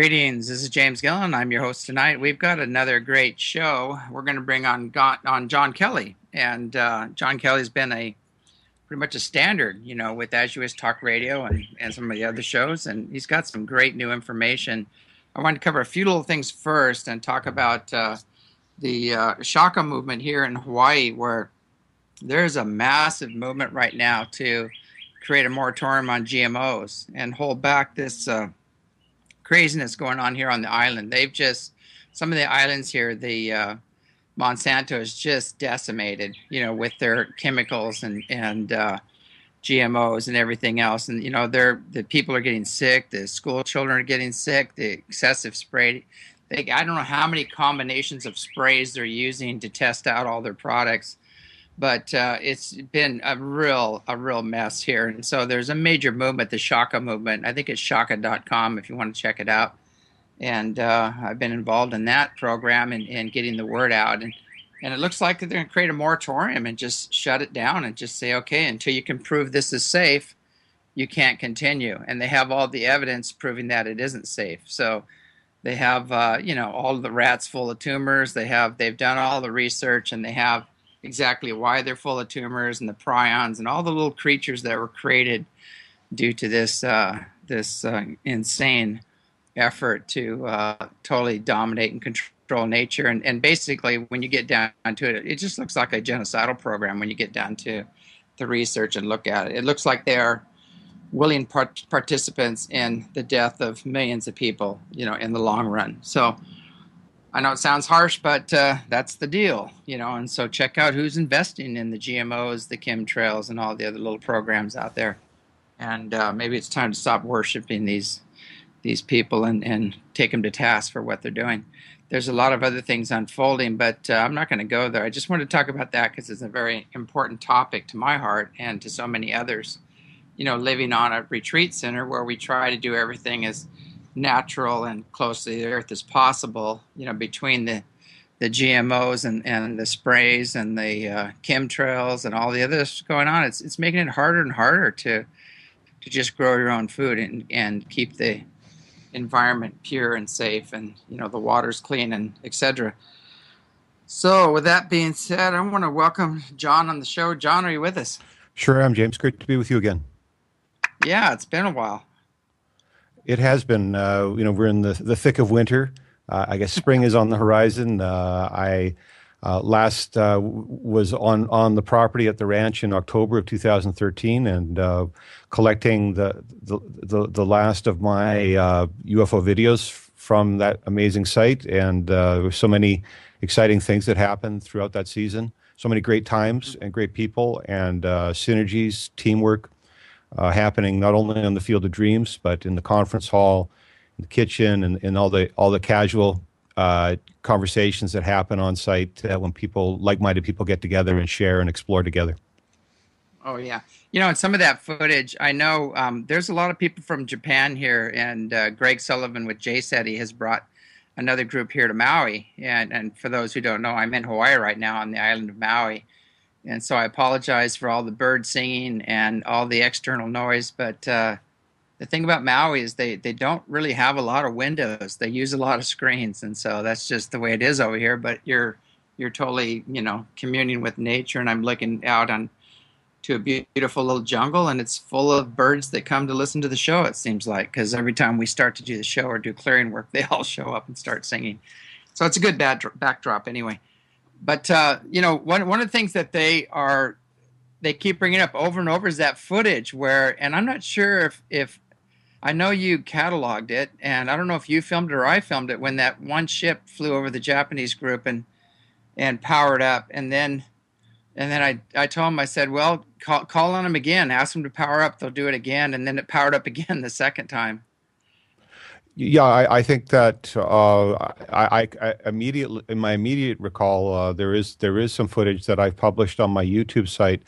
Greetings. This is James Gilliland. I'm your host tonight. We've got another great show. We're going to bring on John Kelly, and John Kelly's been pretty much a standard, with As You Wish Talk Radio and some of the other shows, and he's got some great new information. I wanted to cover a few little things first and talk about the Shaka movement here in Hawaii, where there's a massive movement right now to create a moratorium on GMOs and hold back this craziness going on here on the island. Some of the islands here, the Monsanto is just decimated, with their chemicals and GMOs and everything else. And, the people are getting sick, the school children are getting sick, the excessive spray. I don't know how many combinations of sprays they're using to test out all their products. But it's been a real mess here. And so there's a major movement, the Shaka movement. I think it's shaka.com if you want to check it out. And I've been involved in that program and getting the word out. And it looks like they're going to create a moratorium and just shut it down and just say, okay, until you can prove this is safe, you can't continue. And they have all the evidence proving that it isn't safe. So they have, all of the rats full of tumors. They've done all the research, and they have exactly why they're full of tumors and the prions and all the little creatures that were created due to this insane effort to totally dominate and control nature. And basically, when you get down to it, it just looks like a genocidal program when you get down to the research and look at it. It looks like they are willing participants in the death of millions of people, in the long run. So I know it sounds harsh, but that's the deal, and so check out who's investing in the GMOs, the chemtrails, and all the other little programs out there. And maybe it's time to stop worshiping these people and take them to task for what they're doing. There's a lot of other things unfolding, but I'm not going to go there. I just wanted to talk about that because it's a very important topic to my heart and to so many others. Living on a retreat center where we try to do everything as natural and close to the earth as possible, between the GMOs and the sprays and the chemtrails and all the others going on. It's making it harder and harder to just grow your own food and keep the environment pure and safe, and the water's clean, and etc. So with that being said, I want to welcome John on the show. John, are you with us? Sure am, James. Great to be with you again. Yeah, it's been a while. It has been. We're in the thick of winter. I guess spring is on the horizon. I last was on the property at the ranch in October of 2013 and collecting the last of my UFO videos from that amazing site. And there were so many exciting things that happened throughout that season. So many great times and great people and synergies, teamwork. Happening not only on the Field of Dreams, but in the conference hall, in the kitchen, and all the casual conversations that happen on site when like-minded people get together and share and explore together. Oh yeah, and some of that footage, I know there's a lot of people from Japan here, and Greg Sullivan with JSETI has brought another group here to Maui. And for those who don't know, I'm in Hawaii right now on the island of Maui. And so I apologize for all the bird singing and all the external noise. But the thing about Maui is they don't really have a lot of windows. They use a lot of screens. And so that's just the way it is over here. But you're totally, communing with nature. And I'm looking out to a beautiful little jungle. And it's full of birds that come to listen to the show, it seems like. Because every time we start to do the show or do clearing work, they all show up and start singing. So it's a good backdrop anyway. But, one of the things that they keep bringing up over and over is that footage and I'm not sure if I know you cataloged it, and I don't know if you filmed it or I filmed it, when that one ship flew over the Japanese group and powered up. And then I told him, I said, well, call on them again, ask them to power up. They'll do it again. And then it powered up again the second time. Yeah, I think that I immediately, in my immediate recall, there is some footage that I've published on my YouTube site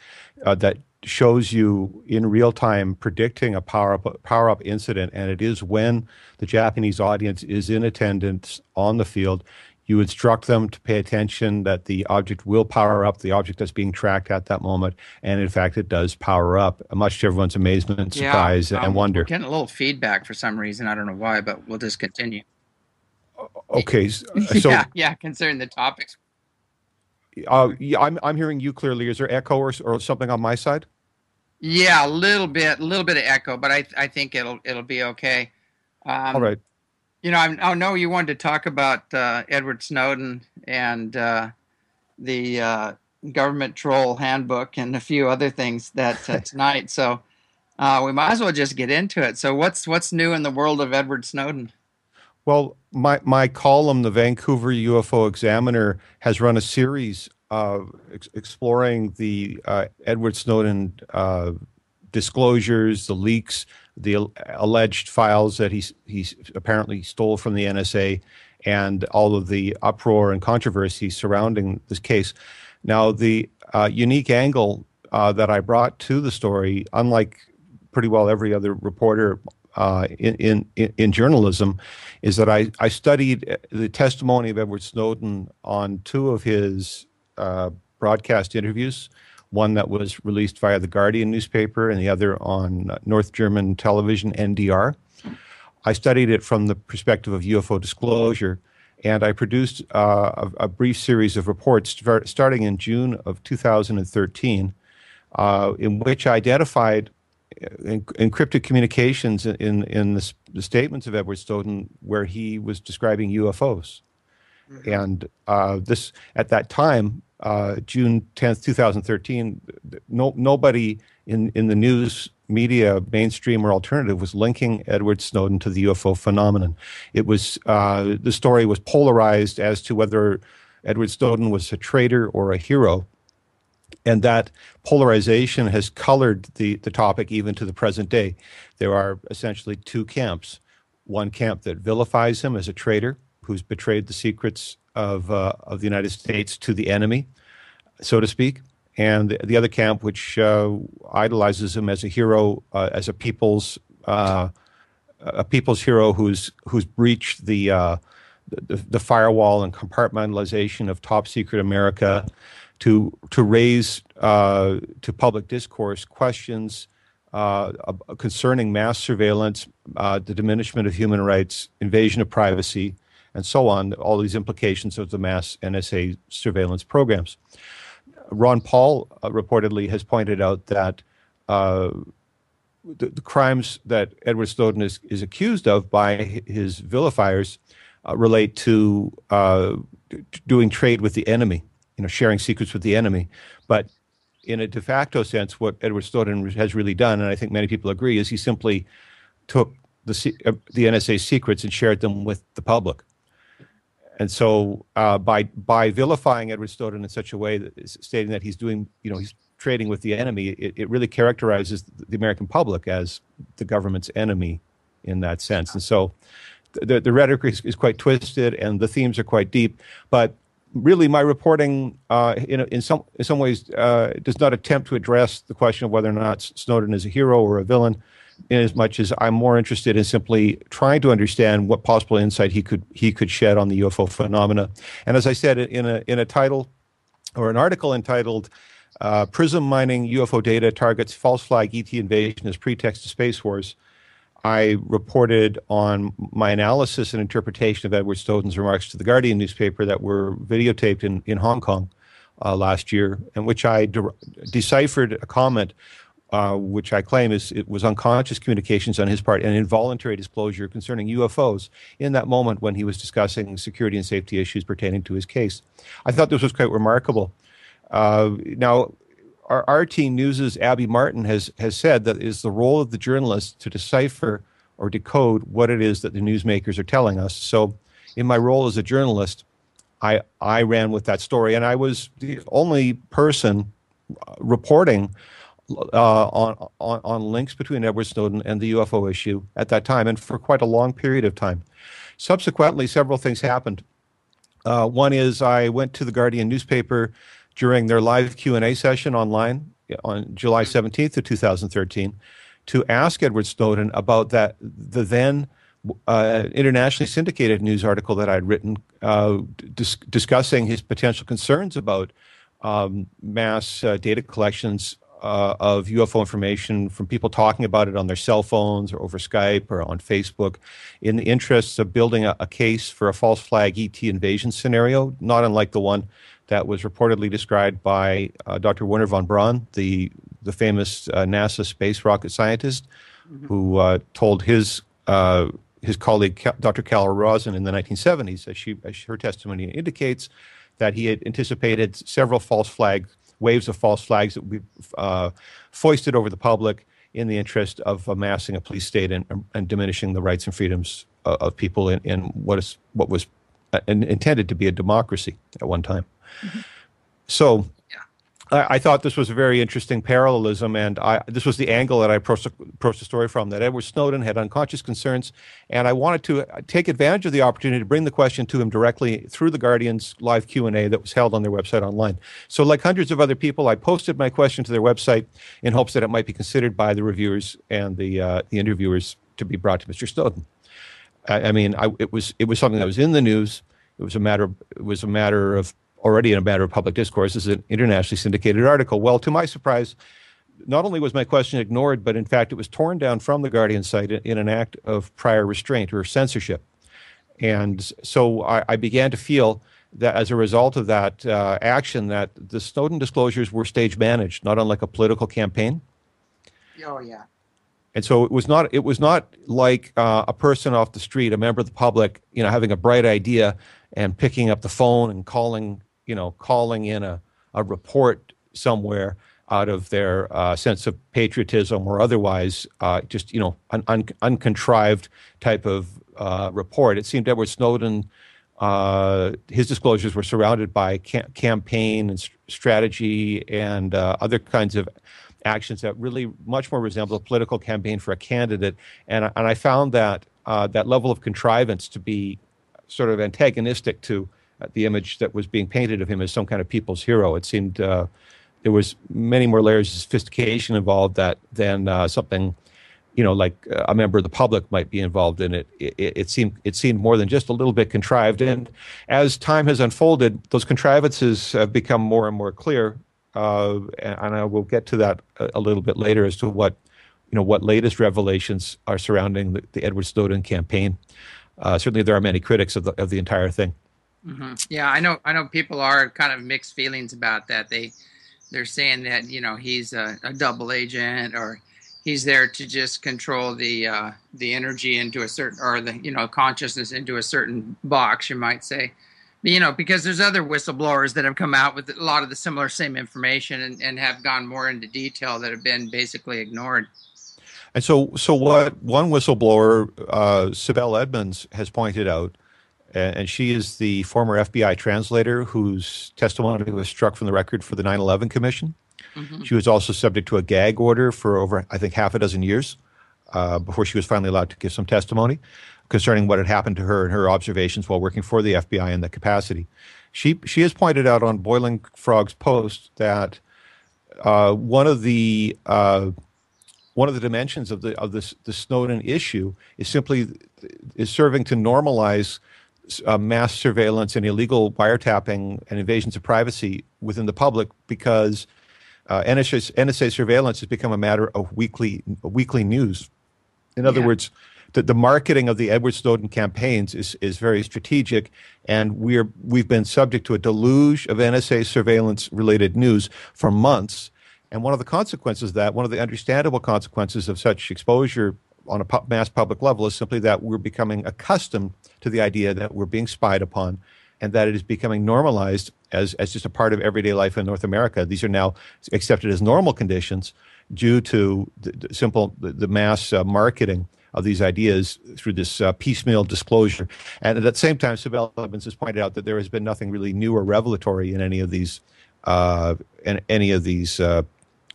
that shows you in real time predicting a power up incident, and it is when the Japanese audience is in attendance on the field. You instruct them to pay attention that the object will power up, the object that's being tracked at that moment, and in fact, it does power up, much to everyone's amazement, Yeah, surprise, and we're wonder. getting a little feedback for some reason. I don't know why, but we'll just continue. Okay, Yeah, so yeah, concerning the topics. yeah, I'm hearing you clearly. Is there echo or something on my side? Yeah, a little bit of echo, but I think it'll be okay. All Um, right. I know you wanted to talk about Edward Snowden and the government troll handbook and a few other things that tonight. So we might as well just get into it. So what's new in the world of Edward Snowden? Well, my column, the Vancouver UFO Examiner, has run a series of exploring the Edward Snowden disclosures, the leaks, the alleged files that he apparently stole from the NSA, and all of the uproar and controversy surrounding this case. Now, the unique angle that I brought to the story, unlike pretty well every other reporter in journalism, is that I studied the testimony of Edward Snowden on two of his broadcast interviews, one that was released via the Guardian newspaper and the other on North German television, NDR. I studied it from the perspective of UFO disclosure, and I produced a brief series of reports starting in June of 2013, in which I identified encrypted communications in the statements of Edward Snowden where he was describing UFOs. Mm-hmm. And this, at that time, June 10th, 2013, nobody in the news media, mainstream or alternative, was linking Edward Snowden to the UFO phenomenon. It was the story was polarized as to whether Edward Snowden was a traitor or a hero. And that polarization has colored the topic even to the present day. There are essentially two camps. One camp that vilifies him as a traitor who's betrayed the secrets of the United States to the enemy, so to speak. And the other camp, which idolizes him as a hero, as a people's hero who's breached the firewall and compartmentalization of top secret America, to raise to public discourse questions concerning mass surveillance, the diminishment of human rights, invasion of privacy, and so on, all these implications of the mass NSA surveillance programs. Ron Paul reportedly has pointed out that the crimes that Edward Snowden is accused of by his vilifiers relate to doing trade with the enemy, sharing secrets with the enemy. But in a de facto sense, what Edward Snowden has really done, and I think many people agree, is he simply took the NSA secrets and shared them with the public. And so by vilifying Edward Snowden in such a way that is stating that he's doing, he's trading with the enemy, it really characterizes the American public as the government's enemy in that sense. And so the rhetoric is quite twisted and the themes are quite deep. But really, my reporting in some ways does not attempt to address the question of whether or not Snowden is a hero or a villain, in as much as I'm more interested in simply trying to understand what possible insight he could shed on the UFO phenomena. And as I said in a title or an article entitled "Prism Mining UFO Data Targets False Flag ET Invasion as Pretext to Space Wars," I reported on my analysis and interpretation of Edward Snowden's remarks to the Guardian newspaper that were videotaped in Hong Kong last year, in which I deciphered a comment which I claim it was unconscious communications on his part and involuntary disclosure concerning UFOs in that moment when he was discussing security and safety issues pertaining to his case. I thought this was quite remarkable. Now, our team News's Abby Martin has said that it is the role of the journalist to decipher or decode what it is that the newsmakers are telling us. So in my role as a journalist, I ran with that story, and I was the only person reporting on links between Edward Snowden and the UFO issue at that time, and for quite a long period of time. Subsequently, several things happened. One is I went to the Guardian newspaper during their live Q&A session online on July 17th of 2013 to ask Edward Snowden about the then internationally syndicated news article that I'd written discussing his potential concerns about mass data collections of UFO information from people talking about it on their cell phones or over Skype or on Facebook in the interests of building a case for a false flag ET invasion scenario, not unlike the one that was reportedly described by Dr. Wernher von Braun, the famous NASA space rocket scientist, who told his colleague, Dr. Carol Rosin, in the 1970s, as her testimony indicates, that he had anticipated several waves of false flags that would be foisted over the public in the interest of amassing a police state and diminishing the rights and freedoms of people in what was intended to be a democracy at one time. So I thought this was a very interesting parallelism, and this was the angle that I approached the story from, that Edward Snowden had unconscious concerns, and I wanted to take advantage of the opportunity to bring the question to him directly through the Guardian's live Q&A that was held on their website online. So like hundreds of other people, I posted my question to their website in hopes that it might be considered by the reviewers and the interviewers to be brought to Mr. Snowden. It was something that was in the news. It was a matter of already in a matter of public discourse. This is an internationally syndicated article. Well, to my surprise, not only was my question ignored, but in fact, it was torn down from the Guardian site in an act of prior restraint or censorship. And so I began to feel that as a result of that action, that the Snowden disclosures were stage managed, not unlike a political campaign. Oh, yeah. And so it was not like a person off the street, a member of the public, having a bright idea and picking up the phone and calling in a report somewhere out of their sense of patriotism or otherwise, just an uncontrived type of report. It seemed Edward Snowden, his disclosures were surrounded by campaign and strategy and other kinds of actions that really much more resemble a political campaign for a candidate. And I found that that level of contrivance to be sort of antagonistic to the image that was being painted of him as some kind of people's hero. It seemed there was many more layers of sophistication involved than something, like a member of the public might be involved in it. It seemed more than just a little bit contrived. And as time has unfolded, those contrivances have become more and more clear. And I will get to that a little bit later as to what latest revelations are surrounding the Edward Snowden campaign. Certainly, there are many critics of the entire thing. Mm-hmm. Yeah, I know people are kind of mixed feelings about that. They're saying that he's a double agent, or he's there to just control the energy into a certain, or the consciousness into a certain box, you might say. Because there's other whistleblowers that have come out with a lot of the same information and have gone more into detail that have been basically ignored. And so what one whistleblower, Sibel Edmonds, has pointed out, and she is the former FBI translator whose testimony was struck from the record for the 9/11 Commission. Mm-hmm. She was also subject to a gag order for over, I think, half a dozen years before she was finally allowed to give some testimony concerning what had happened to her and her observations while working for the FBI in that capacity. She has pointed out on Boiling Frog's post that one of the dimensions of the Snowden issue is serving to normalize mass surveillance and illegal wiretapping and invasions of privacy within the public, because NSA surveillance has become a matter of weekly news. In other words, the marketing of the Edward Snowden campaigns is very strategic, and we've been subject to a deluge of NSA surveillance-related news for months. And one of the understandable consequences of such exposure on a mass public level is simply that we're becoming accustomed to the idea that we're being spied upon, and that it is becoming normalized as just a part of everyday life in North America. These are now accepted as normal conditions due to the mass marketing of these ideas through this piecemeal disclosure. And at the same time, Sibel Edmonds has pointed out that there has been nothing really new or revelatory in any of this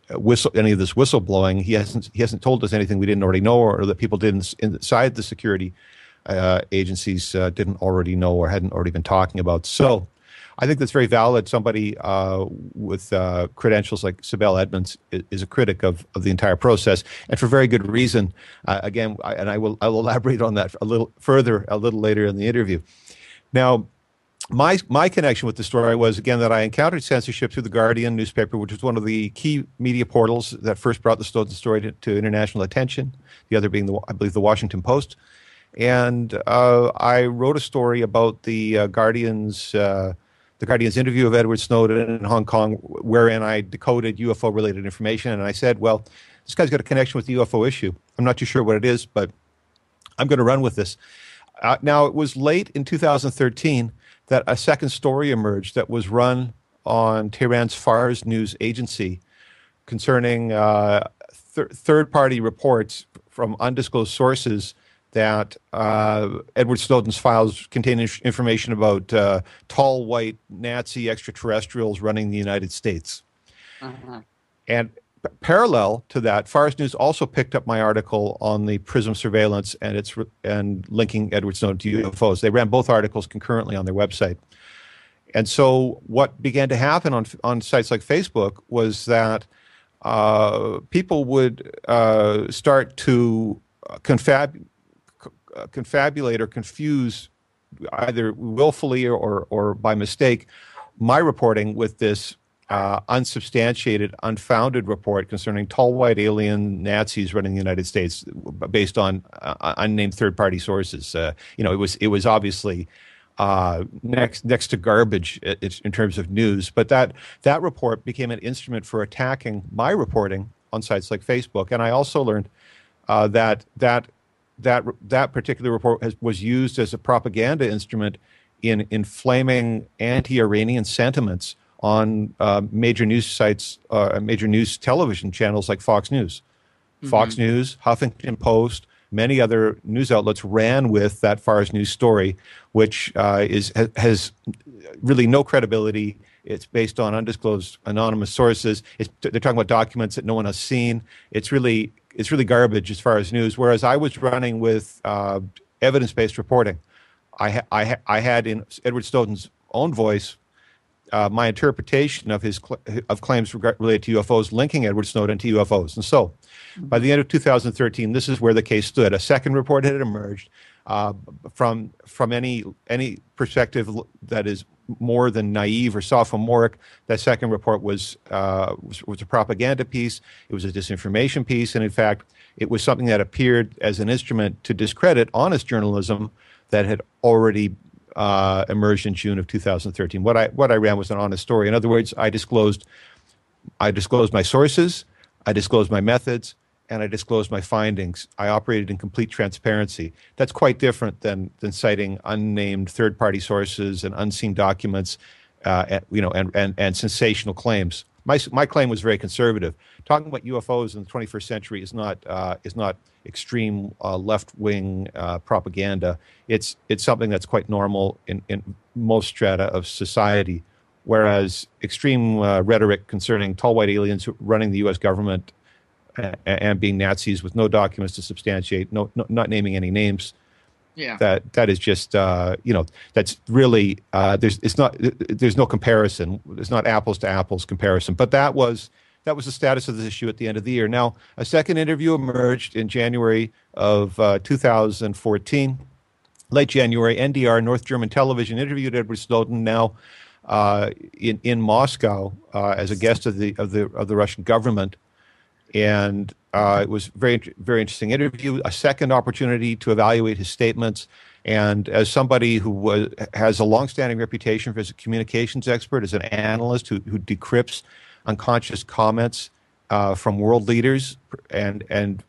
whistleblowing. He hasn't told us anything we didn't already know, or that people inside the security agencies didn't already know or hadn't already been talking about. So I think that's very valid. Somebody with credentials like Sibel Edmonds is a critic of the entire process, and for very good reason. Again, I will elaborate on that a little further a little later in the interview. Now, my connection with the story was, again, that I encountered censorship through the Guardian newspaper, which was one of the key media portals that first brought the Snowden story to international attention, the other being, I believe, the Washington Post. And I wrote a story about the Guardian's interview of Edward Snowden in Hong Kong, wherein I decoded UFO-related information. And I said, well, this guy's got a connection with the UFO issue. I'm not too sure what it is, but I'm going to run with this. Now, it was late in 2013 that a second story emerged that was run on Tehran's Fars news agency concerning third-party reports from undisclosed sources that Edward Snowden's files contain information about tall, white, Nazi extraterrestrials running the United States. And parallel to that, Fars News also picked up my article on the PRISM surveillance and linking Edward Snowden to UFOs. They ran both articles concurrently on their website. And so what began to happen on sites like Facebook was that people would start to confabulate or confuse, either willfully or by mistake, my reporting with this unsubstantiated, unfounded report concerning tall white alien Nazis running the United States, based on unnamed third-party sources. It was obviously next to garbage in terms of news, but that report became an instrument for attacking my reporting on sites like Facebook. And I also learned that particular report was used as a propaganda instrument in inflaming anti-Iranian sentiments on major news sites, major news television channels like Fox News. Fox News, Huffington Post, many other news outlets ran with that Fars News story, which has really no credibility. It's based on undisclosed anonymous sources. They're talking about documents that no one has seen. It's really garbage as far as news. Whereas I was running with evidence-based reporting. I had in Edward Snowden's own voice my interpretation of his claims related to UFOs, linking Edward Snowden to UFOs. And so, by the end of 2013, this is where the case stood. A second report had emerged from any perspective that is more than naive or sophomoric. That second report was a propaganda piece. It was a disinformation piece, and in fact, it was something that appeared as an instrument to discredit honest journalism that had already emerged in June of 2013. What I ran was an honest story. In other words, I disclosed my sources, I disclosed my methods, and I disclosed my findings. I operated in complete transparency. That's quite different than citing unnamed third-party sources and unseen documents, and sensational claims. My claim was very conservative. Talking about UFOs in the 21st century is not extreme left-wing propaganda. It's something that's quite normal in most strata of society, whereas extreme rhetoric concerning tall white aliens running the U.S. government and being Nazis with no documents to substantiate, not naming any names. Yeah, that is just that's really there's no comparison. There's not apples to apples comparison. But that was the status of this issue at the end of the year. Now, a second interview emerged in January of 2014, late January. NDR, North German Television, interviewed Edward Snowden, now in Moscow, as a guest of the Russian government. And it was very, very interesting interview, a second opportunity to evaluate his statements. And as somebody who has a longstanding reputation as a communications expert, as an analyst who decrypts unconscious comments from world leaders and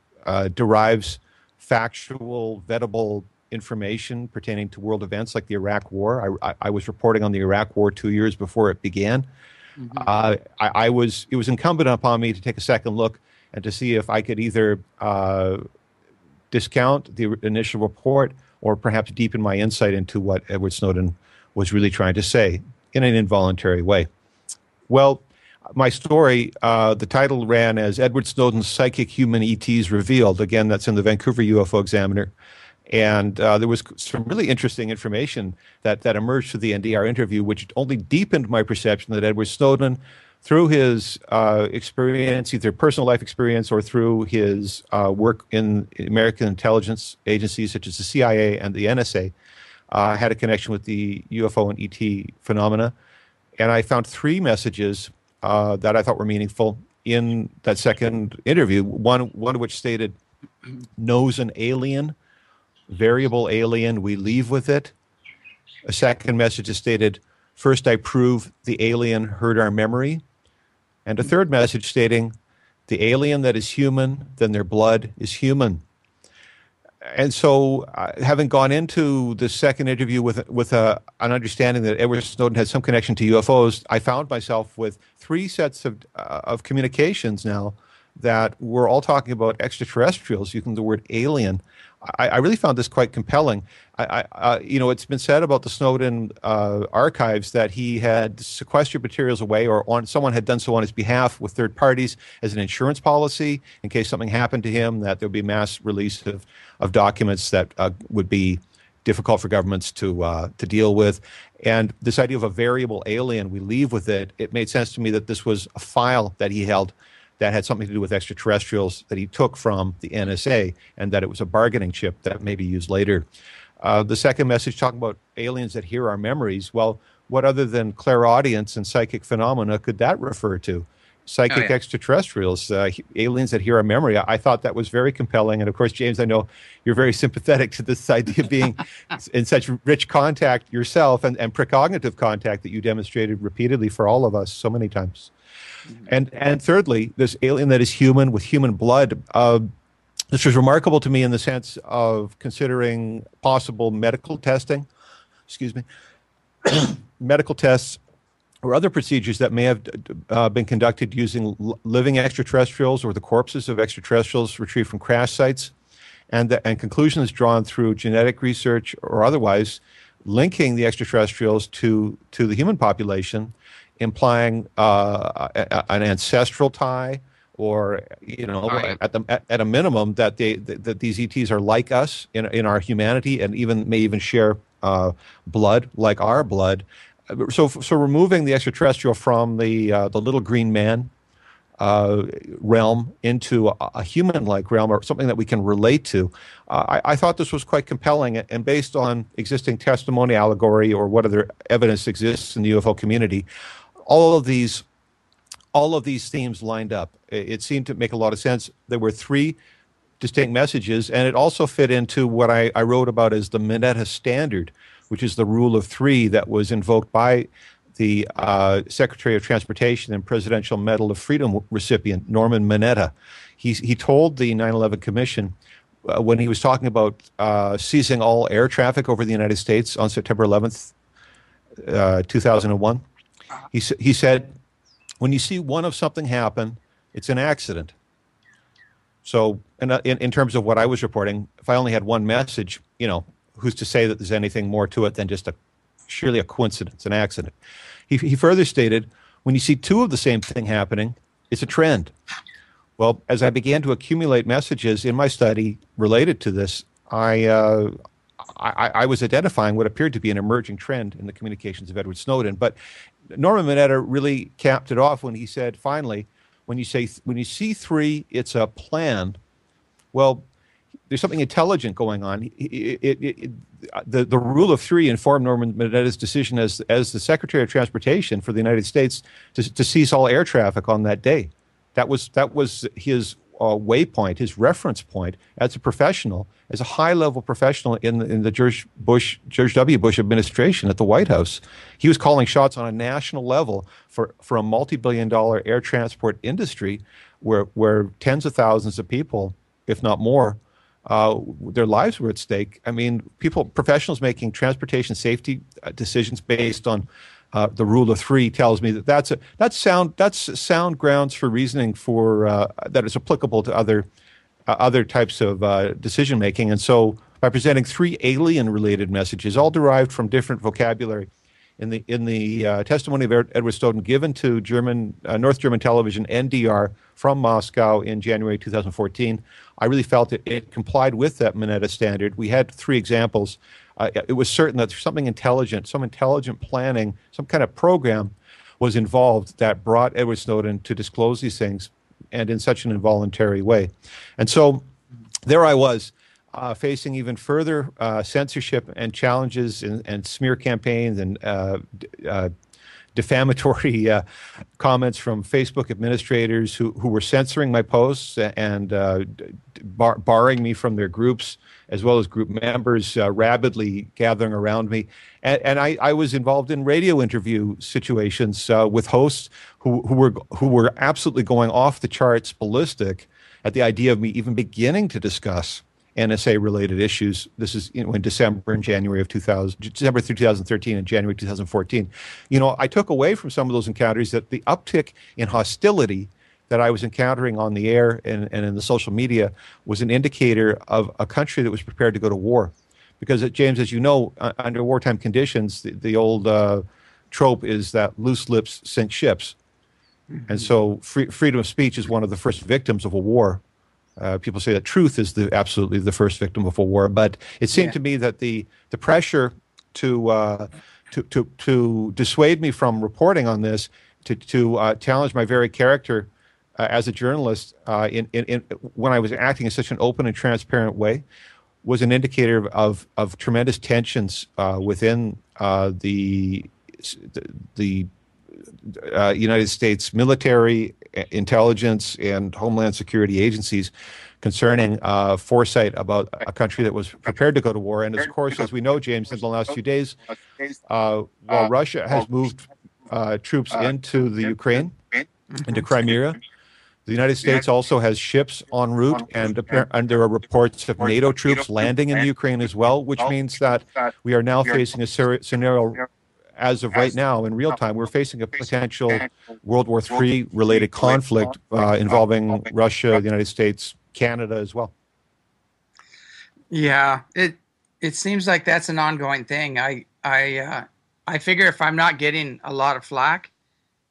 derives factual, vettable information pertaining to world events like the Iraq War. I was reporting on the Iraq War 2 years before it began. It was incumbent upon me to take a second look and to see if I could either discount the initial report or perhaps deepen my insight into what Edward Snowden was really trying to say in an involuntary way. Well, my story, the title ran as Edward Snowden's Psychic Human ETs Revealed. Again, that's in the Vancouver UFO Examiner. And there was some really interesting information that emerged through the NDR interview, which only deepened my perception that Edward Snowden, through his experience, either personal life experience or through his work in American intelligence agencies such as the CIA and the NSA, had a connection with the UFO and ET phenomena. And I found three messages that I thought were meaningful in that second interview. One of which stated, "Knows an alien, variable alien, we leave with it." A second message is stated, "First I prove the alien heard our memory." And a third message stating, "The alien that is human, then their blood is human." And so, having gone into the second interview with an understanding that Edward Snowden had some connection to UFOs, I found myself with three sets of communications now that were all talking about extraterrestrials, using the word alien. I really found this quite compelling. It's been said about the Snowden archives that he had sequestered materials away, or someone had done so on his behalf with third parties as an insurance policy in case something happened to him, that there would be mass release of documents that would be difficult for governments to deal with. And this idea of a variable alien, we leave with it. It made sense to me that this was a file that he held that had something to do with extraterrestrials that he took from the NSA, and that it was a bargaining chip that may be used later. The second message, talking about aliens that hear our memories. Well, what other than clairaudience and psychic phenomena could that refer to? Psychic extraterrestrials, aliens that hear our memory. I thought that was very compelling. And of course, James, I know you're very sympathetic to this idea of being in such rich contact yourself, and precognitive contact that you demonstrated repeatedly for all of us so many times. And thirdly, this alien that is human with human blood. This was remarkable to me in the sense of considering possible medical testing, medical tests or other procedures that may have been conducted using living extraterrestrials or the corpses of extraterrestrials retrieved from crash sites, and conclusions drawn through genetic research or otherwise linking the extraterrestrials to the human population, implying an ancestral tie, or at a minimum that that these ETs are like us in our humanity, and may even share blood like our blood. So removing the extraterrestrial from the little green man realm into a human-like realm, or something that we can relate to. I thought this was quite compelling, and based on existing testimony, allegory, or what other evidence exists in the UFO community, all of these themes lined up. It seemed to make a lot of sense. There were three distinct messages, and it also fit into what I wrote about as the Mineta standard, which is the rule of three that was invoked by the Secretary of Transportation and Presidential Medal of Freedom recipient, Norman Mineta. He told the 9/11 Commission, when he was talking about ceasing all air traffic over the United States on September 11th, 2001, he said, "When you see one of something happen, it's an accident." So in terms of what I was reporting, if I only had one message, who's to say that there's anything more to it than just surely a coincidence, an accident? He further stated, when you see two of the same thing happening, it's a trend. Well, as I began to accumulate messages in my study related to this, I was identifying what appeared to be an emerging trend in the communications of Edward Snowden. But Norman Mineta really capped it off when he said, finally, when you see three, it's a plan. Well, there's something intelligent going on. The rule of three informed Norman Mineta's decision as the Secretary of Transportation for the United States to cease all air traffic on that day. That was his waypoint, his reference point as a professional, as a high-level professional in the George W. Bush administration at the White House. He was calling shots on a national level for a multi-billion-dollar air transport industry where tens of thousands of people, if not more, their lives were at stake. I mean, professionals making transportation safety decisions based on the rule of three tells me that that's sound grounds for reasoning for that is applicable to other types of decision making. And so, by presenting three alien-related messages, all derived from different vocabulary, in the testimony of Edward Snowden given to North German television NDR from Moscow in January 2014, I really felt it complied with that Mineta standard. We had three examples. It was certain that something intelligent, some intelligent planning, some kind of program was involved that brought Edward Snowden to disclose these things, and in such an involuntary way. And so there I was, facing even further censorship and challenges and smear campaigns and defamatory comments from Facebook administrators who were censoring my posts and barring me from their groups, as well as group members rabidly gathering around me. And I was involved in radio interview situations with hosts who were absolutely going off the charts ballistic at the idea of me even beginning to discuss NSA-related issues. This is in December and January of December 2013 and January 2014. I took away from some of those encounters that the uptick in hostility that I was encountering on the air and in the social media was an indicator of a country that was prepared to go to war. Because, James, as you know, under wartime conditions, the old trope is that loose lips sink ships. Mm-hmm. And so freedom of speech is one of the first victims of a war. People say that truth is absolutely the first victim of a war, but it seemed to me that the pressure to dissuade me from reporting on this, to challenge my very character as a journalist, when I was acting in such an open and transparent way, was an indicator of tremendous tensions within the United States military, intelligence, and homeland security agencies concerning foresight about a country that was prepared to go to war. And of course, as we know, James, in the last few days, while Russia has moved troops into the Ukraine, into Crimea, the United States also has ships en route, and there are reports of NATO troops landing in the Ukraine as well, which means that we are now facing a scenario. As of right now, in real time, we're facing a potential World War III related conflict involving Russia, the United States, Canada as well. Yeah, it seems like that's an ongoing thing. I figure if I'm not getting a lot of flack,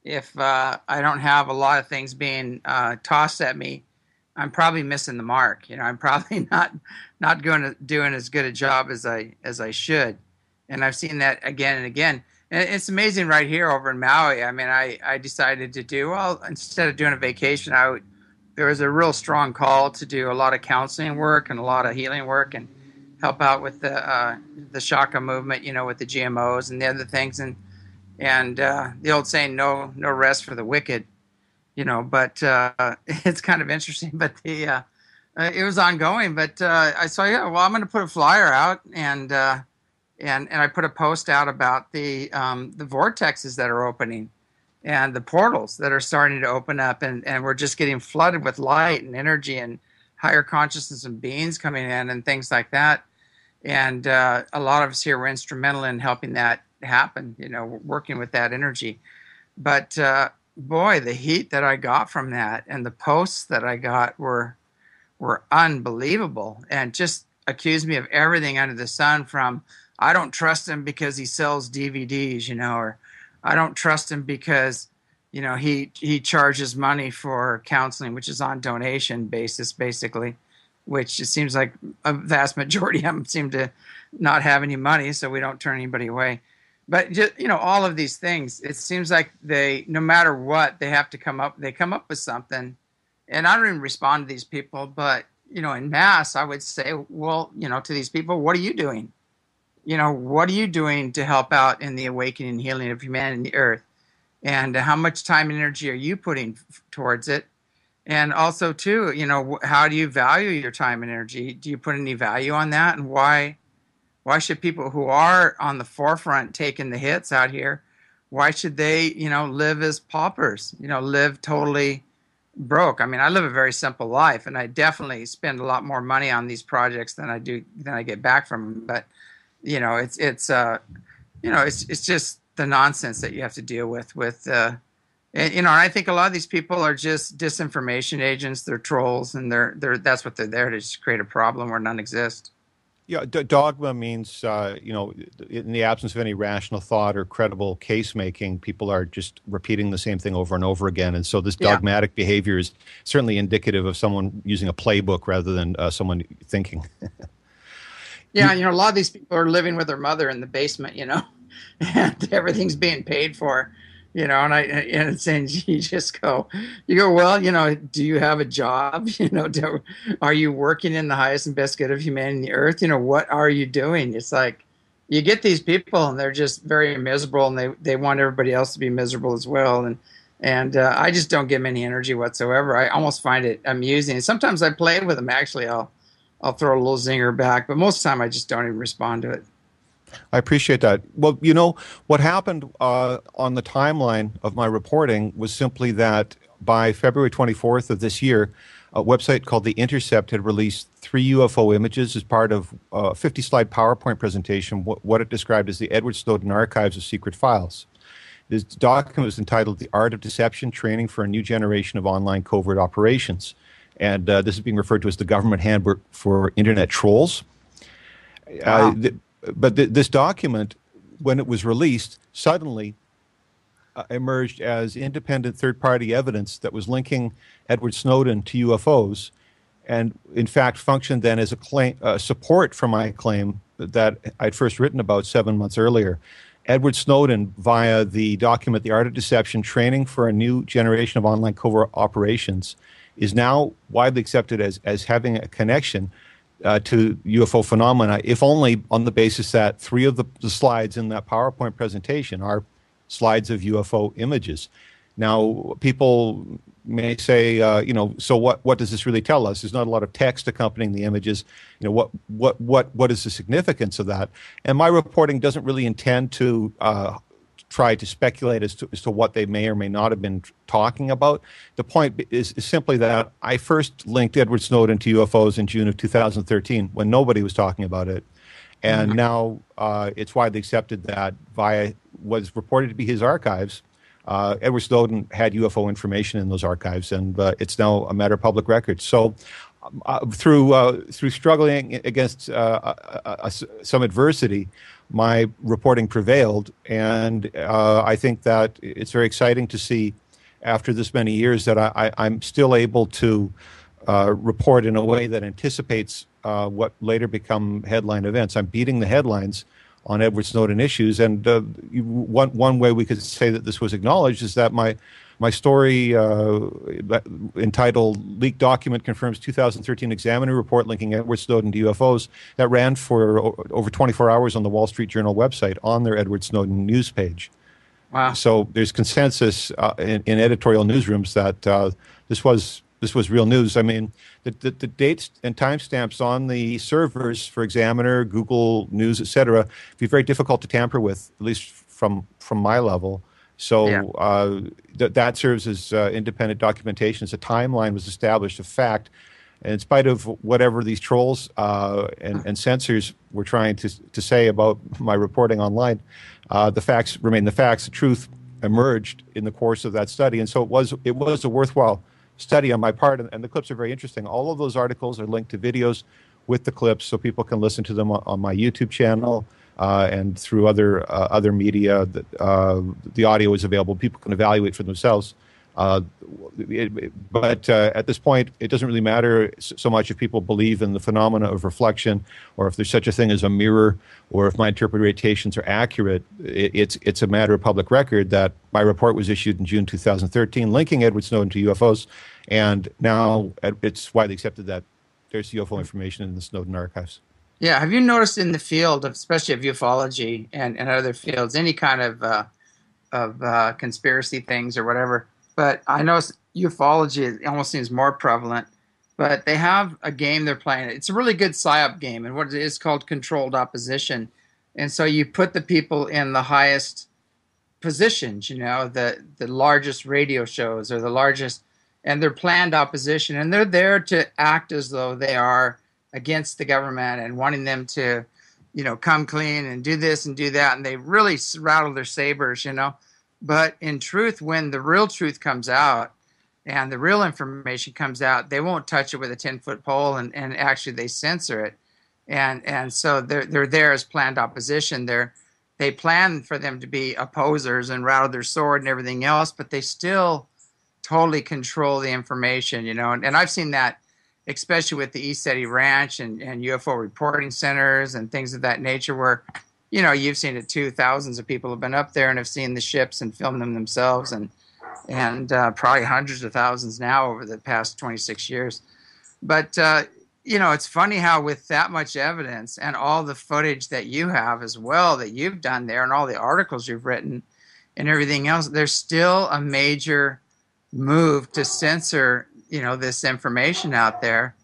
if I don't have a lot of things being tossed at me, I'm probably missing the mark. I'm probably not doing as good a job as I should. And I've seen that again and again. And it's amazing right here over in Maui. I mean, I decided to do, instead of doing a vacation, there was a real strong call to do a lot of counseling work and a lot of healing work and help out with the Shaka movement, with the GMOs and the other things. And the old saying, no rest for the wicked, but it's kind of interesting. But it was ongoing. But I saw, I'm going to put a flyer out and I put a post out about the vortexes that are opening and the portals that are starting to open up, and we're just getting flooded with light and energy and higher consciousness and beings coming in and things like that. And a lot of us here were instrumental in helping that happen, working with that energy. But boy, the heat that I got from that and the posts that I got were unbelievable, and just accused me of everything under the sun, from I don't trust him because he sells DVDs, or I don't trust him because, he charges money for counseling, which is on donation basis, basically, which it seems like a vast majority of them seem to not have any money, so we don't turn anybody away. But just, all of these things, it seems like no matter what, they come up with something. And I don't even respond to these people, but, en masse, I would say, well, to these people, what are you doing? What are you doing to help out in the awakening and healing of humanity and the earth? And how much time and energy are you putting towards it? And also, too, how do you value your time and energy? Do you put any value on that? And why should people who are on the forefront taking the hits out here, why should they, live as paupers, live totally broke? I mean, I live a very simple life, and I definitely spend a lot more money on these projects than I get back from them. But it's just the nonsense that you have to deal with, and I think a lot of these people are just disinformation agents. They're trolls, and they're that's what they're there to just create a problem where none exists. Yeah, dogma means, in the absence of any rational thought or credible case making, people are just repeating the same thing over and over again. And so this Yeah. dogmatic behavior is certainly indicative of someone using a playbook rather than someone thinking. Yeah, a lot of these people are living with their mother in the basement, and everything's being paid for, and it's saying you go, well, do you have a job? Are you working in the highest and best good of humanity on the earth? What are you doing? It's like you get these people and they're just very miserable and they want everybody else to be miserable as well. And I just don't give them any energy whatsoever. I almost find it amusing. And sometimes I play with them. Actually, I'll throw a little zinger back, but most of the time I just don't even respond to it. I appreciate that. Well, what happened on the timeline of my reporting was simply that by February 24th of this year, a website called The Intercept had released 3 UFO images as part of a 50-slide PowerPoint presentation, what it described as the Edward Snowden Archives of Secret Files. This document was entitled The Art of Deception, Training for a New Generation of Online Covert Operations. And this is being referred to as the Government Handbook for Internet Trolls. Wow. This document, when it was released, suddenly emerged as independent third-party evidence that was linking Edward Snowden to UFOs, and in fact functioned then as a claim, support for my claim that I'd first written about 7 months earlier. Edward Snowden, via the document The Art of Deception, Training for a New Generation of Online Covert Operations, is now widely accepted as having a connection to UFO phenomena, if only on the basis that 3 of the slides in that PowerPoint presentation are slides of UFO images. Now, people may say, so what does this really tell us? There's not a lot of text accompanying the images. What is the significance of that? And my reporting doesn't really intend to try to speculate as to what they may or may not have been talking about. The point is simply that I first linked Edward Snowden to UFOs in June of 2013 when nobody was talking about it. And now it's widely accepted that via what is reported to be his archives, Edward Snowden had UFO information in those archives, and it's now a matter of public record. So through struggling against some adversity, my reporting prevailed, and I think that it's very exciting to see after this many years that I'm still able to report in a way that anticipates what later become headline events. I'm beating the headlines on Edward Snowden issues, and one way we could say that this was acknowledged is that my story entitled "Leaked Document Confirms 2013 Examiner Report Linking Edward Snowden to UFOs" that ran for over 24 hours on the Wall Street Journal website on their Edward Snowden news page. Wow. So there's consensus in editorial newsrooms that this was real news. I mean, the dates and timestamps on the servers for Examiner, Google News, etc., be very difficult to tamper with, at least from my level. So that serves as independent documentation. As a timeline was established, a fact, and in spite of whatever these trolls and censors were trying to say about my reporting online, the facts remain the facts. The truth emerged in the course of that study, and so it was a worthwhile study on my part, and the clips are very interesting. All of those articles are linked to videos with the clips, so people can listen to them on my YouTube channel and through other media. The audio is available. People can evaluate for themselves. But at this point, it doesn't really matter so much if people believe in the phenomena of reflection, or if there's such a thing as a mirror, or if my interpretations are accurate. It's a matter of public record that my report was issued in June 2013, linking Edward Snowden to UFOs, and now it's widely accepted that there's UFO information in the Snowden archives. Yeah. Have you noticed in the field, especially of ufology and other fields, any kind of conspiracy things or whatever? But I know ufology it almost seems more prevalent. But they have a game they're playing. It's a really good psyop game, and what it is called controlled opposition. And so you put the people in the highest positions, the largest radio shows or the largest, and they're planned opposition, and they're there to act as though they are against the government and wanting them to, come clean and do this and do that, and they really rattle their sabers, But in truth, when the real truth comes out and the real information comes out, they won't touch it with a 10-foot pole, and actually they censor it. and so they're there as planned opposition. They plan for them to be opposers and rattle their sword and everything else, but they still totally control the information, and I've seen that especially with the ESETI Ranch and UFO reporting centers and things of that nature where, you've seen it too. Thousands of people have been up there and have seen the ships and filmed them themselves, and probably hundreds of thousands now over the past 26 years. But, it's funny how with that much evidence and all the footage that you have as well that you've done there and all the articles you've written and everything else, there's still a major move to censor, this information out there,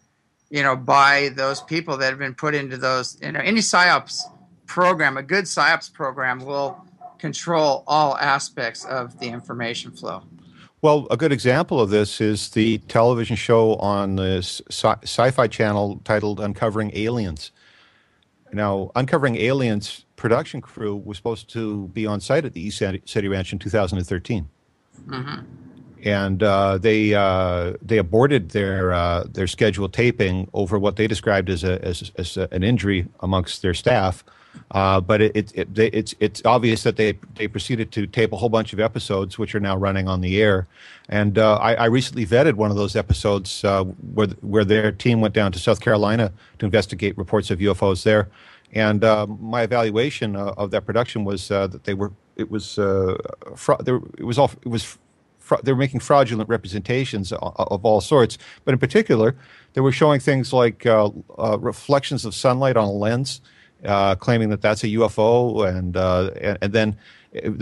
by those people that have been put into those, any PSYOPs program, a good PSYOPs program will control all aspects of the information flow. Well, a good example of this is the television show on the Sci-Fi Channel titled Uncovering Aliens. Now, Uncovering Aliens production crew was supposed to be on site at the ESETI Ranch in 2013. Mm-hmm. And they aborted their scheduled taping over what they described as an injury amongst their staff. But it's obvious that they proceeded to tape a whole bunch of episodes, which are now running on the air. And I recently vetted one of those episodes where their team went down to South Carolina to investigate reports of UFOs there. And my evaluation of that production was that they were making fraudulent representations of all sorts. But in particular, they were showing things like reflections of sunlight on a lens, claiming that that's a UFO, and then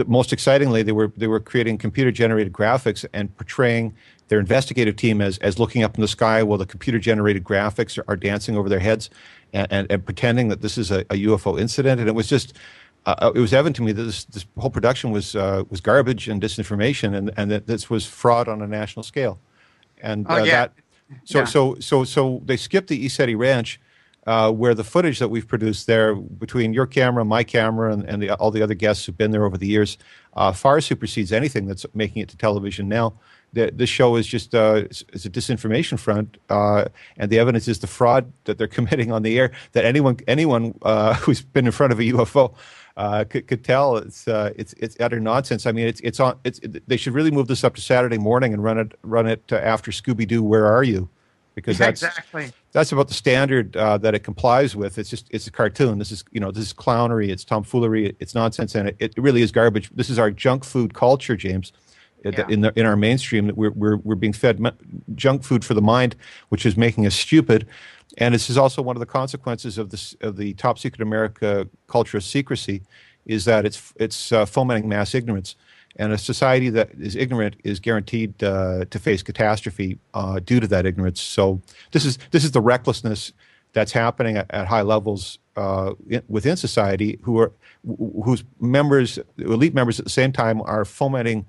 most excitingly, they were creating computer-generated graphics and portraying their investigative team as looking up in the sky while the computer-generated graphics are dancing over their heads and pretending that this is a UFO incident. And it was just it was evident to me that this whole production was garbage and disinformation, and that this was fraud on a national scale. And so they skipped the ESETI Ranch, where the footage that we've produced there between your camera, my camera, and all the other guests who've been there over the years far supersedes anything that's making it to television now. This show is just it's a disinformation front, and the evidence is the fraud that they're committing on the air. That anyone who's been in front of a UFO could tell it's utter nonsense. I mean, they should really move this up to Saturday morning and run it after Scooby-Doo, Where Are You? Because that's about the standard that it complies with. It's a cartoon. This is clownery. It's tomfoolery. It's nonsense, and it really is garbage. This is our junk food culture, James. In our mainstream, that we're being fed junk food for the mind, which is making us stupid. And this is also one of the consequences of the top secret America culture of secrecy, is that it's fomenting mass ignorance. And a society that is ignorant is guaranteed to face catastrophe due to that ignorance. So this is the recklessness that's happening at high levels within society, whose members, elite members, at the same time are fomenting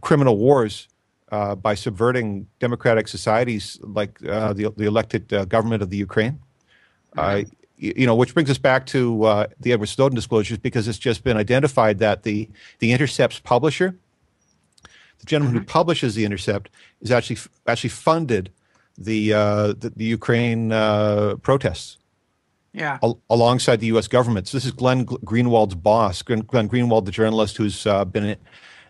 criminal wars by subverting democratic societies like the elected government of the Ukraine. Which brings us back to the Edward Snowden disclosures, because it's just been identified that the Intercept's publisher, the gentleman who publishes the Intercept, is actually funded the Ukraine protests. Yeah. Alongside the U.S. government. So this is Glenn Greenwald's boss, Glenn Greenwald, the journalist who's been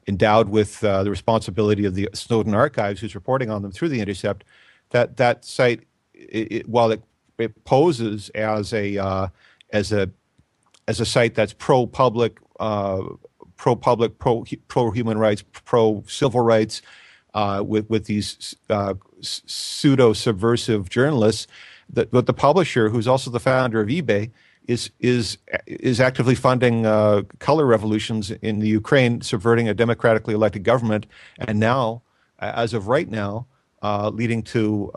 endowed with the responsibility of the Snowden archives, who's reporting on them through the Intercept. That site, while it poses as a site that's pro-public, pro-human rights, pro-civil rights, with these pseudo-subversive journalists, but the publisher, who's also the founder of eBay, is actively funding color revolutions in the Ukraine, subverting a democratically elected government, and now, as of right now, leading to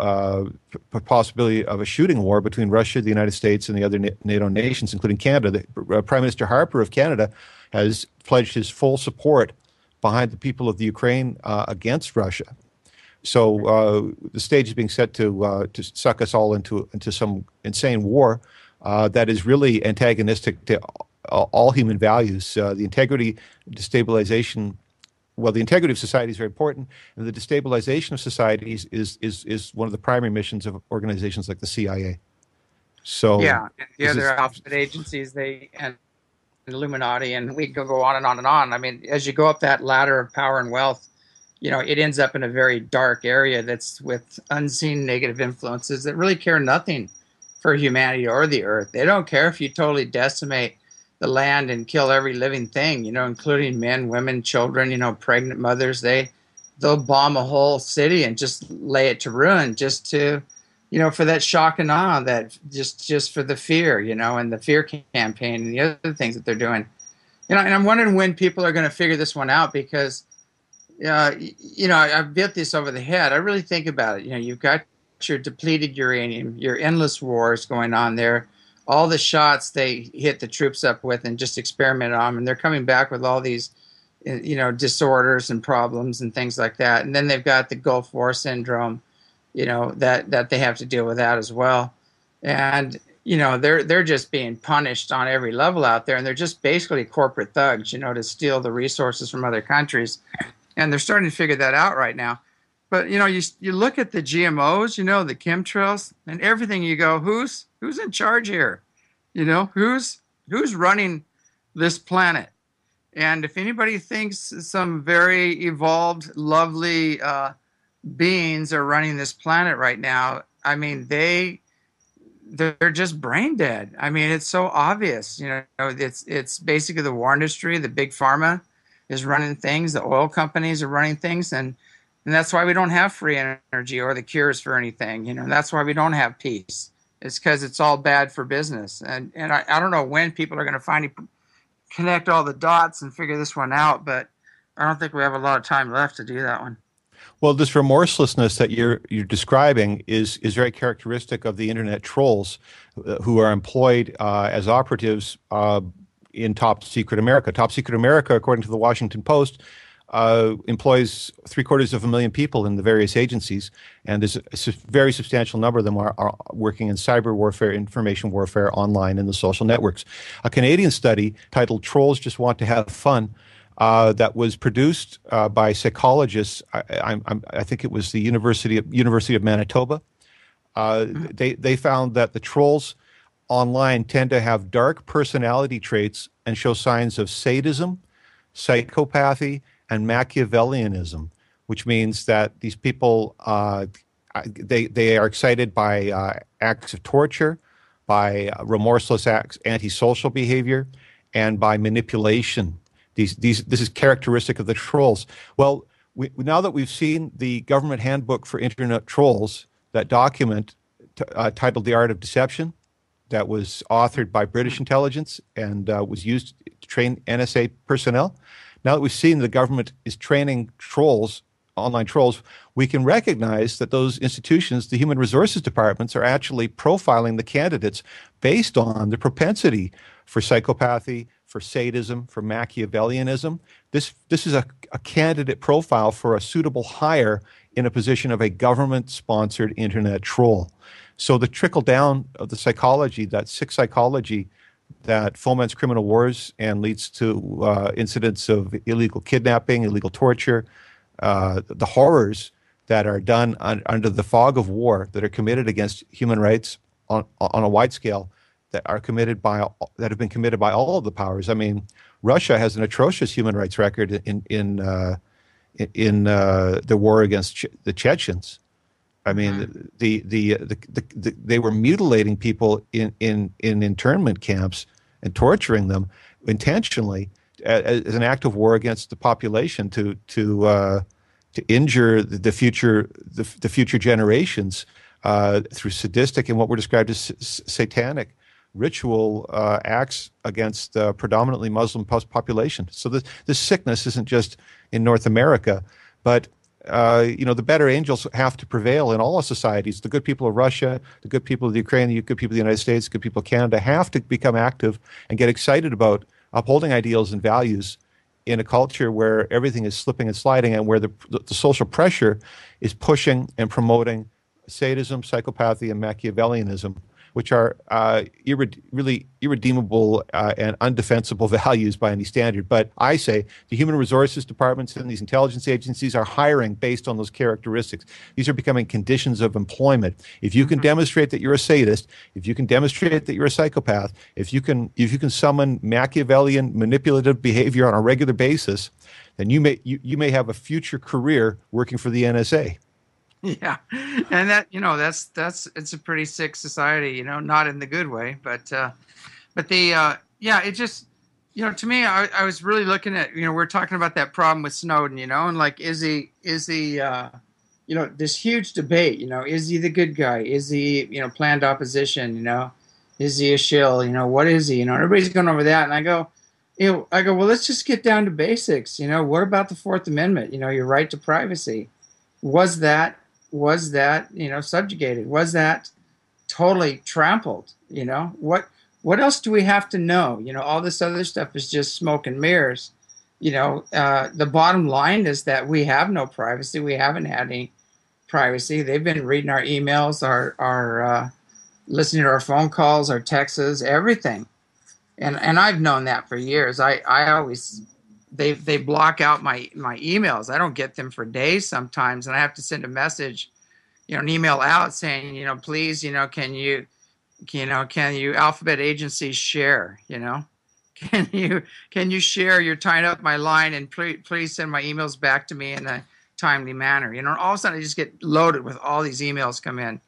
the possibility of a shooting war between Russia, the United States, and the other NATO nations, including Canada. Prime Minister Harper of Canada has pledged his full support behind the people of the Ukraine against Russia. So the stage is being set to suck us all into some insane war that is really antagonistic to all human values. The integrity, destabilization. Well, the integrity of society is very important, and the destabilization of societies is one of the primary missions of organizations like the CIA. So Yeah, and the this other is alphabet agencies, they and Illuminati, and we could go on and on and on. I mean, as you go up that ladder of power and wealth, it ends up in a very dark area that's with unseen negative influences that really care nothing for humanity or the earth. They don't care if you totally decimate the land and kill every living thing, including men, women, children, pregnant mothers. They'll bomb a whole city and just lay it to ruin just to, for that shock and awe, that just for the fear, and the fear campaign and the other things that they're doing. And I'm wondering when people are going to figure this one out, because I've built this over the head. I really think about it. You've got your depleted uranium, your endless wars going on there, all the shots they hit the troops up with and just experiment on them, and they're coming back with all these, disorders and problems and things like that. And then they've got the Gulf War syndrome, that they have to deal with that as well. And they're just being punished on every level out there, and they're just basically corporate thugs, to steal the resources from other countries. And they're starting to figure that out right now. But you look at the GMOs, the chemtrails and everything. You go, who's in charge here? Who's running this planet? And if anybody thinks some very evolved, lovely beings are running this planet right now, I mean, they're just brain dead. I mean, it's so obvious. It's basically the war industry, the big pharma is running things, the oil companies are running things, and that's why we don't have free energy or the cures for anything. That's why we don't have peace. It's because it's all bad for business. And I don't know when people are going to finally connect all the dots and figure this one out, but I don't think we have a lot of time left to do that one. well, this remorselessness that you're describing is very characteristic of the internet trolls who are employed as operatives in Top Secret America. Top Secret America, according to the Washington Post, employs 750,000 people in the various agencies, and there's a very substantial number of them are working in cyber warfare, information warfare, online, in the social networks. A Canadian study titled "Trolls Just Want to Have Fun" that was produced by psychologists. I think it was the University of Manitoba. They found that the trolls online tend to have dark personality traits and show signs of sadism, psychopathy, and Machiavellianism, which means that these people they are excited by acts of torture, by remorseless acts, antisocial behavior, and by manipulation. This is characteristic of the trolls. Well, now that we've seen the government handbook for internet trolls, that document titled "The Art of Deception," that was authored by British intelligence and was used to train NSA personnel. Now that we've seen the government is training trolls, online trolls, we can recognize that those institutions, the human resources departments, are actually profiling the candidates based on the propensity for psychopathy, for sadism, for Machiavellianism. This is a candidate profile for a suitable hire in a position of a government-sponsored internet troll. So the trickle down of the psychology, that sick psychology that foments criminal wars and leads to incidents of illegal kidnapping, illegal torture, the horrors that are done under the fog of war that are committed against human rights on a wide scale, that have been committed by all of the powers. I mean, Russia has an atrocious human rights record in the war against the Chechens. I mean, they were mutilating people in internment camps and torturing them intentionally as an act of war against the population to injure the future generations through sadistic and what were described as satanic ritual acts against predominantly Muslim population. So this sickness isn't just in North America, but the better angels have to prevail in all societies. The good people of Russia, the good people of the Ukraine, the good people of the United States, the good people of Canada have to become active and get excited about upholding ideals and values in a culture where everything is slipping and sliding and where the social pressure is pushing and promoting sadism, psychopathy, and Machiavellianism. which are really irredeemable and undefensible values by any standard. But I say the human resources departments and these intelligence agencies are hiring based on those characteristics. These are becoming conditions of employment. If you can demonstrate that you're a sadist, if you can demonstrate that you're a psychopath, if you can summon Machiavellian manipulative behavior on a regular basis, then you may have a future career working for the NSA. Yeah, and that that's it's a pretty sick society, not in the good way, but the yeah, it just to me, I was really looking at we're talking about that problem with Snowden, and like is he this huge debate, is he the good guy, is he planned opposition, is he a shill, what is he, everybody's going over that, and I go well, let's just get down to basics, what about the Fourth Amendment, your right to privacy, was that subjugated? Was that totally trampled? What else do we have to know? All this other stuff is just smoke and mirrors. The bottom line is that we have no privacy. We haven't had any privacy. They've been reading our emails, our listening to our phone calls, our texts, everything. And I've known that for years. I always they block out my emails. I don't get them for days sometimes, and I have to send a message, an email out saying, please, can you alphabet agencies share, can you share? You're tying up my line, and please send my emails back to me in a timely manner. All of a sudden I just get loaded with all these emails come in,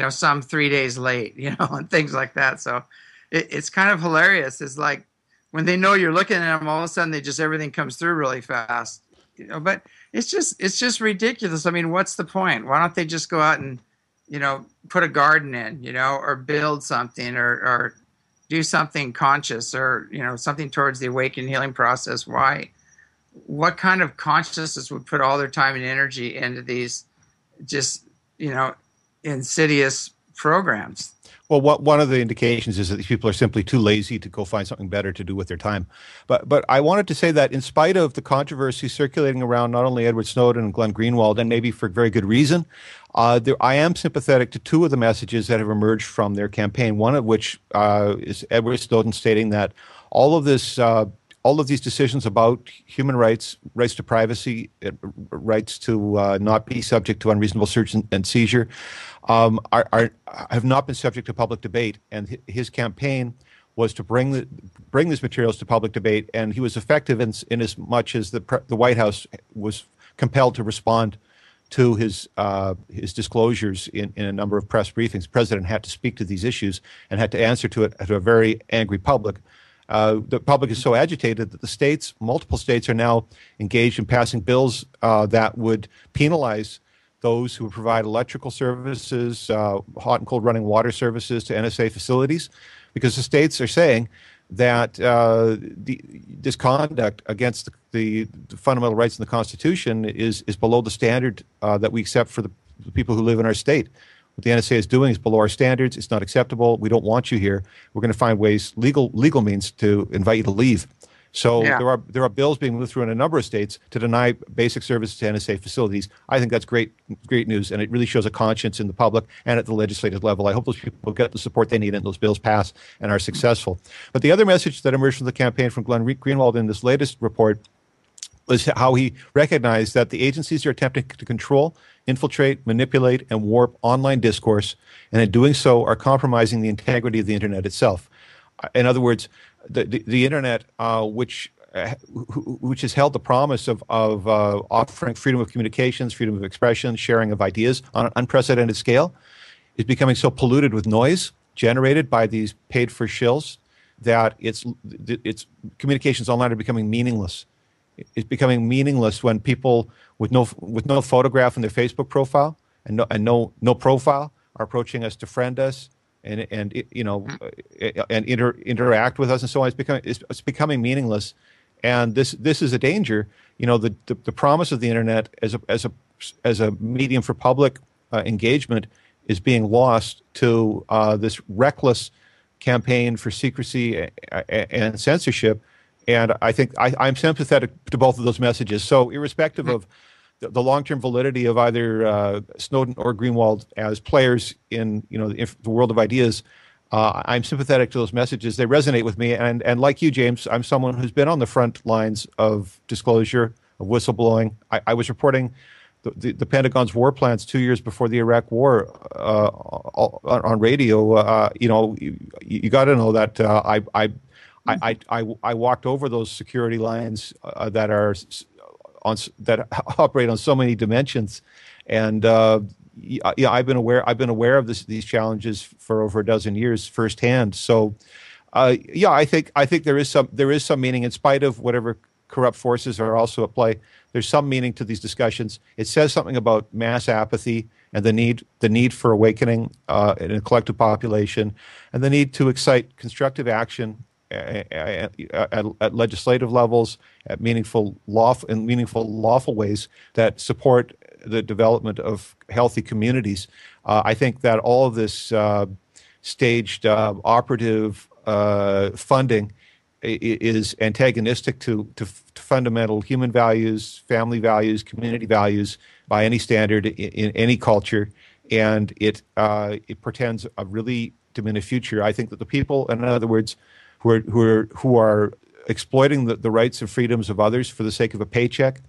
some 3 days late, and things like that. So it's kind of hilarious. It's like, when they know you're looking at them, all of a sudden everything comes through really fast. But it's just ridiculous. I mean, what's the point? Why don't they just go out and, put a garden in, or build something or do something conscious or, something towards the awakening healing process? Why? What kind of consciousness would put all their time and energy into these just, insidious programs? Well, one of the indications is that these people are simply too lazy to go find something better to do with their time. But I wanted to say that in spite of the controversy circulating around not only Edward Snowden and Glenn Greenwald, and maybe for very good reason, I am sympathetic to two of the messages that have emerged from their campaign. One of which is Edward Snowden stating that all of these decisions about human rights, rights to privacy, rights to not be subject to unreasonable search and seizure, have not been subject to public debate. And his campaign was to bring these materials to public debate, and he was effective in as much as the White House was compelled to respond to his disclosures in a number of press briefings. The president had to speak to these issues and had to answer to it to a very angry public. The public is so agitated that multiple states are now engaged in passing bills that would penalize those who provide electrical services, hot and cold running water services to NSA facilities, because the states are saying that this conduct against the fundamental rights in the Constitution is below the standard that we accept for the people who live in our state. What the NSA is doing is below our standards. It's not acceptable. We don't want you here. We're going to find ways, legal means, to invite you to leave. So yeah. there are bills being moved through in a number of states to deny basic services to NSA facilities. I think that's great news, and it really shows a conscience in the public and at the legislative level. I hope those people get the support they need and those bills pass and are successful. But the other message that emerged from the campaign from Glenn Greenwald in this latest report was how he recognized that the agencies are attempting to control, infiltrate, manipulate, and warp online discourse, and in doing so are compromising the integrity of the Internet itself. In other words, the Internet, which has held the promise of offering freedom of communications, freedom of expression, sharing of ideas on an unprecedented scale, is becoming so polluted with noise generated by these paid-for shills that its communications online are becoming meaningless. It's becoming meaningless when people with no photograph in their Facebook profile and no profile are approaching us to friend us and interact with us and so on. It's becoming meaningless, and this is a danger. The promise of the Internet as a medium for public engagement is being lost to this reckless campaign for secrecy and censorship. And I think I'm sympathetic to both of those messages. So irrespective of the long-term validity of either Snowden or Greenwald as players in the world of ideas. I'm sympathetic to those messages. They resonate with me, and like you, James, I'm someone who's been on the front lines of disclosure, of whistleblowing. I was reporting the Pentagon's war plans 2 years before the Iraq War on radio. You got to know that I walked over those security lines that operate on so many dimensions, and I've been aware of these challenges for over a dozen years firsthand. So, I think there is some meaning in spite of whatever corrupt forces are also at play. There's some meaning to these discussions. It says something about mass apathy and the need for awakening in a collective population, and the need to excite constructive action at legislative levels, at meaningful lawful ways that support the development of healthy communities. I think that all of this staged operative funding is antagonistic to fundamental human values, family values, community values by any standard in any culture, and it portends a really diminished future. I think that the people, in other words, who are exploiting the rights and freedoms of others for the sake of a paycheck,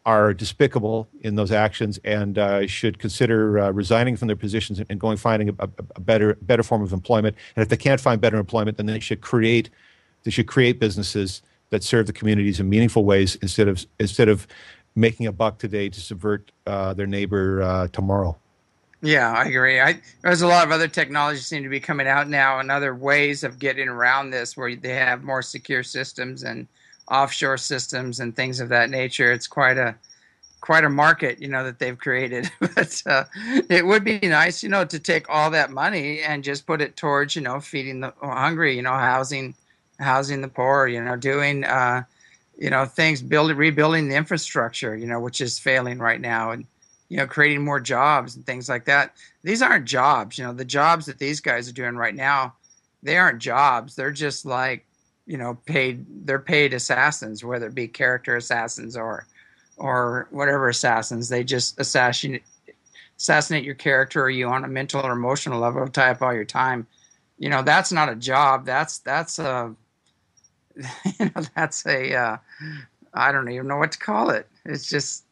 are despicable in those actions, and should consider resigning from their positions and finding a better form of employment. And if they can't find better employment, then they should create businesses that serve the communities in meaningful ways instead of making a buck today to subvert their neighbor tomorrow. Yeah, I agree. There's a lot of other technologies seem to be coming out now, and other ways of getting around this, where they have more secure systems and offshore systems and things of that nature. It's quite a market, that they've created. But it would be nice, to take all that money and just put it towards, feeding the hungry, housing the poor, doing, things, rebuilding the infrastructure, which is failing right now, and creating more jobs and things like that. These aren't jobs. The jobs that these guys are doing right now, they aren't jobs. They're just like, paid assassins, whether it be character assassins or whatever assassins. They just assassinate your character, or you on a mental or emotional level, tie up all your time. That's not a job. That's a that's a I don't even know what to call it. It's just,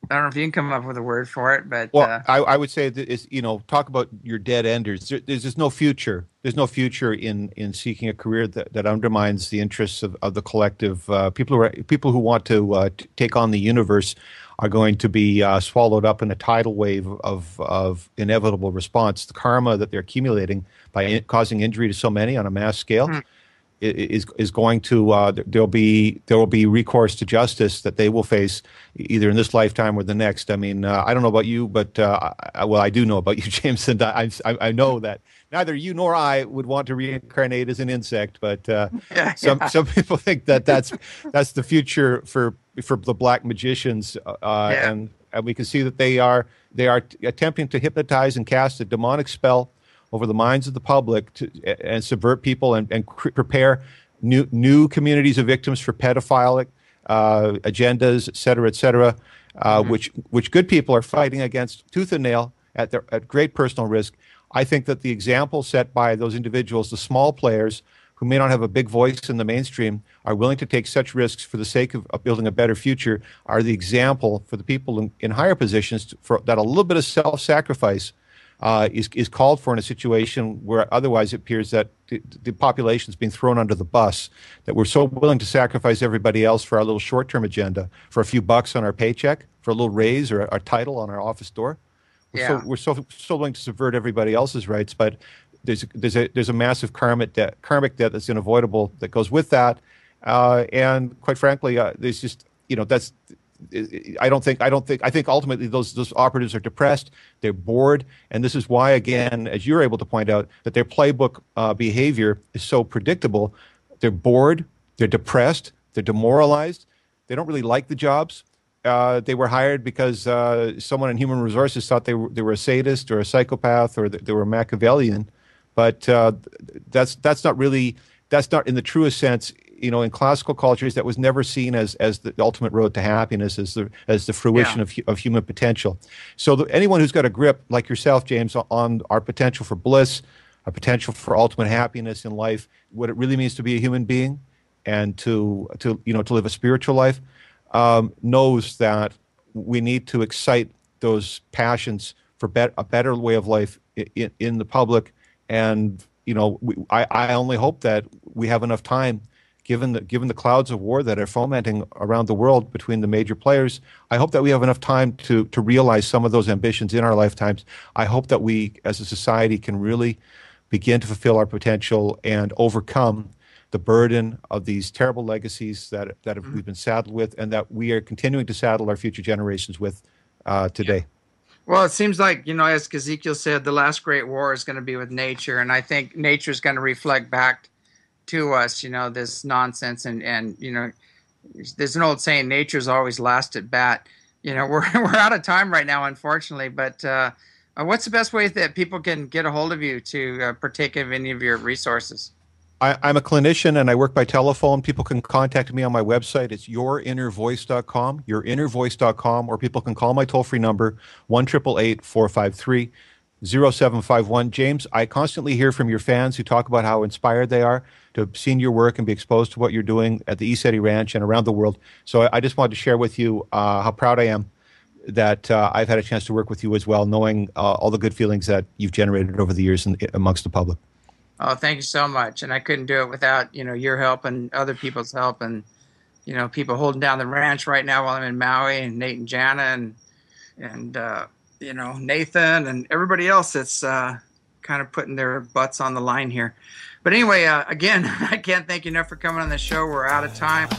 I don't know if you can come up with a word for it, but I would say that is, talk about your dead enders. There's just no future. There's no future in seeking a career that undermines the interests of the collective. People who want to take on the universe are going to be swallowed up in a tidal wave of inevitable response. The karma that they're accumulating by causing injury to so many on a mass scale. Is going to there will be recourse to justice that they will face either in this lifetime or the next. I mean, I don't know about you, but I do know about you, James, and I know that neither you nor I would want to reincarnate as an insect. But some people think that's the future for the black magicians, and we can see that they are attempting to hypnotize and cast a demonic spell over the minds of the public and subvert people and prepare new communities of victims for pedophilic agendas, et cetera, which good people are fighting against tooth and nail at great personal risk. I think that the example set by those individuals, the small players who may not have a big voice in the mainstream, are willing to take such risks for the sake of building a better future, are the example for the people in higher positions that a little bit of self-sacrifice is called for in a situation where otherwise it appears that the population is being thrown under the bus, that we're so willing to sacrifice everybody else for our little short-term agenda, for a few bucks on our paycheck, for a little raise or a title on our office door. We're so willing to subvert everybody else's rights, but there's a massive karmic debt that's unavoidable that goes with that, and quite frankly, there's just that's. I think ultimately those operatives are depressed, they're bored, and this is why, again, as you're able to point out, that their playbook behavior is so predictable. They're bored, they're depressed, they're demoralized, they don't really like the jobs. They were hired because someone in human resources thought they were a sadist or a psychopath or they were Machiavellian, but that's not in the truest sense in classical cultures, that was never seen as the ultimate road to happiness, as the fruition of human potential. So anyone who's got a grip, like yourself, James, on our potential for bliss, our potential for ultimate happiness in life, what it really means to be a human being, and to live a spiritual life, knows that we need to excite those passions for a better way of life in the public. And I only hope that we have enough time, given the clouds of war that are fomenting around the world between the major players. I hope that we have enough time to realize some of those ambitions in our lifetimes. I hope that we, as a society, can really begin to fulfill our potential and overcome the burden of these terrible legacies that we've been saddled with, and that we are continuing to saddle our future generations with today. Yeah. Well, it seems like, as Ezekiel said, the last great war is going to be with nature. And I think nature is going to reflect back to us, this nonsense. And there's an old saying, nature's always last at bat. We're out of time right now, unfortunately. But what's the best way that people can get a hold of you to partake of any of your resources? I'm a clinician and I work by telephone. People can contact me on my website. It's yourinnervoice.com, yourinnervoice.com, or people can call my toll-free number, 1-888-453-0751. James, I constantly hear from your fans who talk about how inspired they are to have seen your work and be exposed to what you're doing at the ECETI Ranch and around the world. So I just wanted to share with you how proud I am that I've had a chance to work with you as well, knowing all the good feelings that you've generated over the years amongst the public. Oh, thank you so much. And I couldn't do it without, your help and other people's help, and, people holding down the ranch right now while I'm in Maui, and Nate and Jana and Nathan and everybody else that's kind of putting their butts on the line here. But anyway, again, I can't thank you enough for coming on the show. We're out of time.